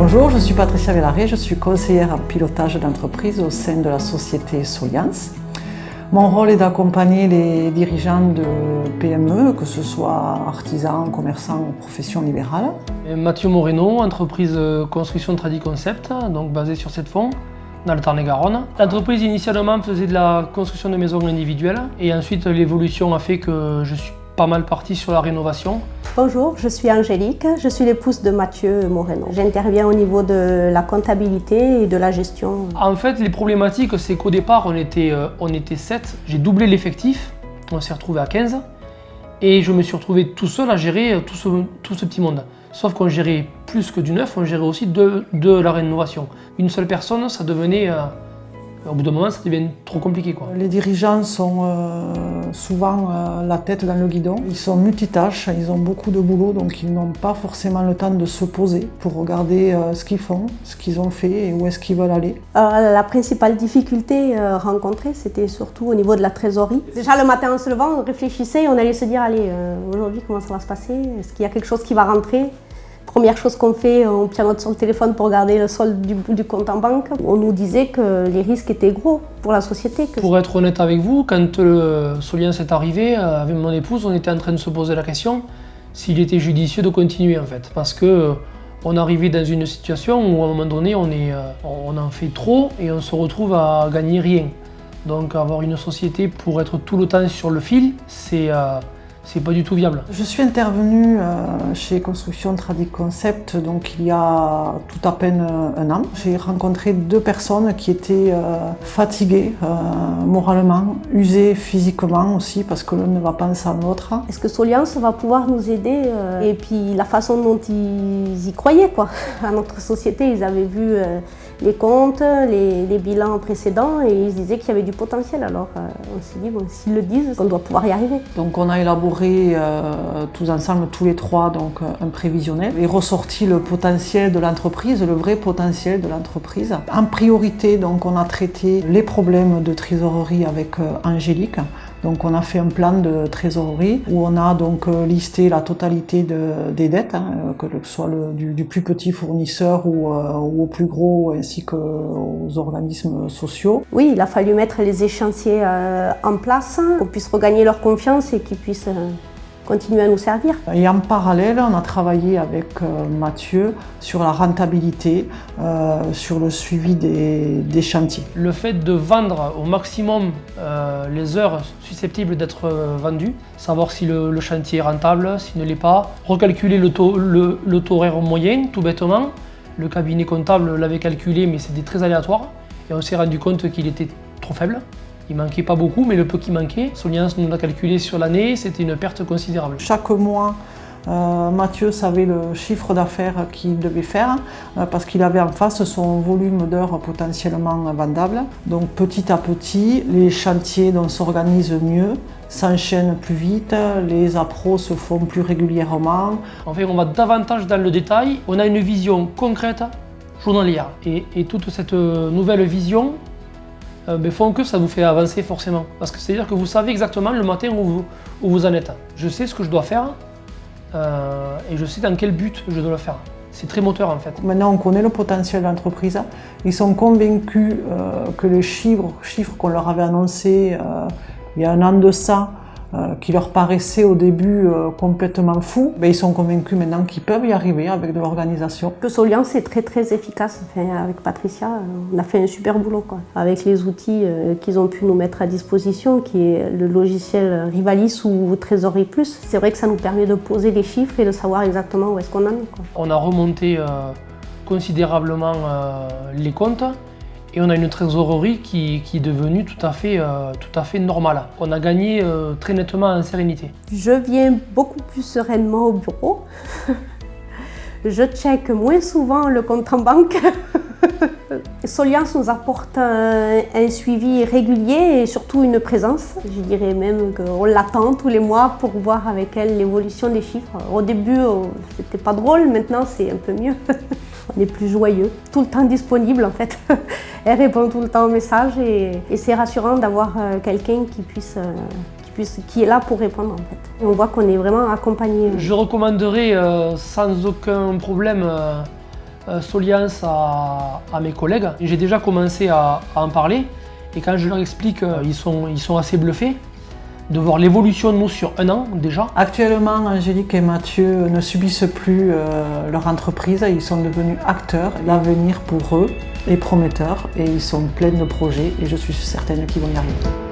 Bonjour, je suis Patricia Vellaré, je suis conseillère en pilotage d'entreprise au sein de la société Soliance. Mon rôle est d'accompagner les dirigeants de PME, que ce soit artisans, commerçants ou professions libérales. Mathieu Moreno, entreprise construction Tradi Concept, donc basée sur cette fonds, dans le Tarn-et-Garonne. L'entreprise initialement faisait de la construction de maisons individuelles et ensuite l'évolution a fait que je suis pas mal parti sur la rénovation. Bonjour, je suis Angélique, je suis l'épouse de Mathieu Moreno. J'interviens au niveau de la comptabilité et de la gestion. En fait, les problématiques, c'est qu'au départ, on était 7. J'ai doublé l'effectif, on s'est retrouvé à 15. Et je me suis retrouvé tout seul à gérer tout ce petit monde. Sauf qu'on gérait plus que du neuf, on gérait aussi de la rénovation. Une seule personne, ça devenait... au bout d'un moment, ça devient trop compliqué, quoi. Les dirigeants sont souvent la tête dans le guidon. Ils sont multitâches, ils ont beaucoup de boulot, donc ils n'ont pas forcément le temps de se poser pour regarder ce qu'ils font, ce qu'ils ont fait et où est-ce qu'ils veulent aller. Alors, la principale difficulté rencontrée, c'était surtout au niveau de la trésorerie. Déjà, le matin en se levant, on réfléchissait et on allait se dire, allez, aujourd'hui, comment ça va se passer? Est-ce qu'il y a quelque chose qui va rentrer? Première chose qu'on fait, on pianote sur le téléphone pour regarder le solde du compte en banque. On nous disait que les risques étaient gros pour la société. Pour être honnête avec vous, quand Soliance est arrivé, avec mon épouse, on était en train de se poser la question s'il était judicieux de continuer en fait. Parce que on arrivait dans une situation où à un moment donné, on en fait trop et on se retrouve à gagner rien. Donc avoir une société pour être tout le temps sur le fil, c'est pas du tout viable. Je suis intervenue chez Construction Tradi Concept donc il y a tout à peine un an. J'ai rencontré deux personnes qui étaient fatiguées moralement, usées physiquement aussi parce que l'un ne va pas sans l'autre. Est-ce que Soliance va pouvoir nous aider et puis la façon dont ils y croyaient quoi. À notre société, ils avaient vu les comptes, les bilans précédents et ils disaient qu'il y avait du potentiel. Alors on s'est dit, bon, s'ils le disent, on doit pouvoir y arriver. Donc on a élaboré tous ensemble, tous les trois, donc un prévisionnel et ressorti le potentiel de l'entreprise, le vrai potentiel de l'entreprise. En priorité, donc on a traité les problèmes de trésorerie avec Angélique. Donc on a fait un plan de trésorerie où on a donc listé la totalité des dettes, que ce soit du plus petit fournisseur ou au plus gros, ainsi qu'aux organismes sociaux. Oui, il a fallu mettre les échéanciers en place, qu'on puisse regagner leur confiance et qu'ils puissent continuer à nous servir. Et en parallèle, on a travaillé avec Mathieu sur la rentabilité, sur le suivi des chantiers. Le fait de vendre au maximum les heures susceptibles d'être vendues, savoir si le chantier est rentable, s'il ne l'est pas, recalculer le taux horaire moyen, tout bêtement. Le cabinet comptable l'avait calculé, mais c'était très aléatoire. Et on s'est rendu compte qu'il était trop faible. Il manquait pas beaucoup, mais le peu qui manquait, Soliance nous l'a calculé sur l'année, c'était une perte considérable. Chaque mois, Mathieu savait le chiffre d'affaires qu'il devait faire parce qu'il avait en face son volume d'heures potentiellement vendables. Donc petit à petit, les chantiers s'organisent mieux, s'enchaînent plus vite, les appros se font plus régulièrement. En fait, on va davantage dans le détail, on a une vision concrète journalière. Et toute cette nouvelle vision font que ça vous fait avancer forcément. Parce que c'est-à-dire que vous savez exactement le matin où vous en êtes. Je sais ce que je dois faire et je sais dans quel but je dois le faire. C'est très moteur en fait. Maintenant on connaît le potentiel de l'entreprise. Ils sont convaincus que les chiffres qu'on leur avait annoncés il y a un an de ça, qui leur paraissaient au début complètement fous, ils sont convaincus maintenant qu'ils peuvent y arriver avec de l'organisation. Que Soliance est très très efficace. Enfin, avec Patricia, on a fait un super boulot quoi. Avec les outils qu'ils ont pu nous mettre à disposition, qui est le logiciel Rivalis ou Trésorerie Plus, c'est vrai que ça nous permet de poser les chiffres et de savoir exactement où est-ce qu'on en est, quoi. On a remonté considérablement les comptes. Et on a une trésorerie qui est devenue tout à fait normale. On a gagné très nettement en sérénité. Je viens beaucoup plus sereinement au bureau. Je check moins souvent le compte en banque. Soliance nous apporte un suivi régulier et surtout une présence. Je dirais même qu'on l'attend tous les mois pour voir avec elle l'évolution des chiffres. Au début, c'était pas drôle, maintenant c'est un peu mieux. On est plus joyeux, tout le temps disponible en fait. Elle répond tout le temps aux messages et c'est rassurant d'avoir quelqu'un qui est là pour répondre en fait. Et on voit qu'on est vraiment accompagné. Je recommanderais sans aucun problème Soliance à mes collègues. J'ai déjà commencé à en parler et quand je leur explique, ils sont assez bluffés de voir l'évolution de nous sur 1 an déjà. Actuellement, Angélique et Mathieu ne subissent plus leur entreprise, ils sont devenus acteurs. L'avenir pour eux est prometteur et ils sont pleins de projets et je suis certaine qu'ils vont y arriver.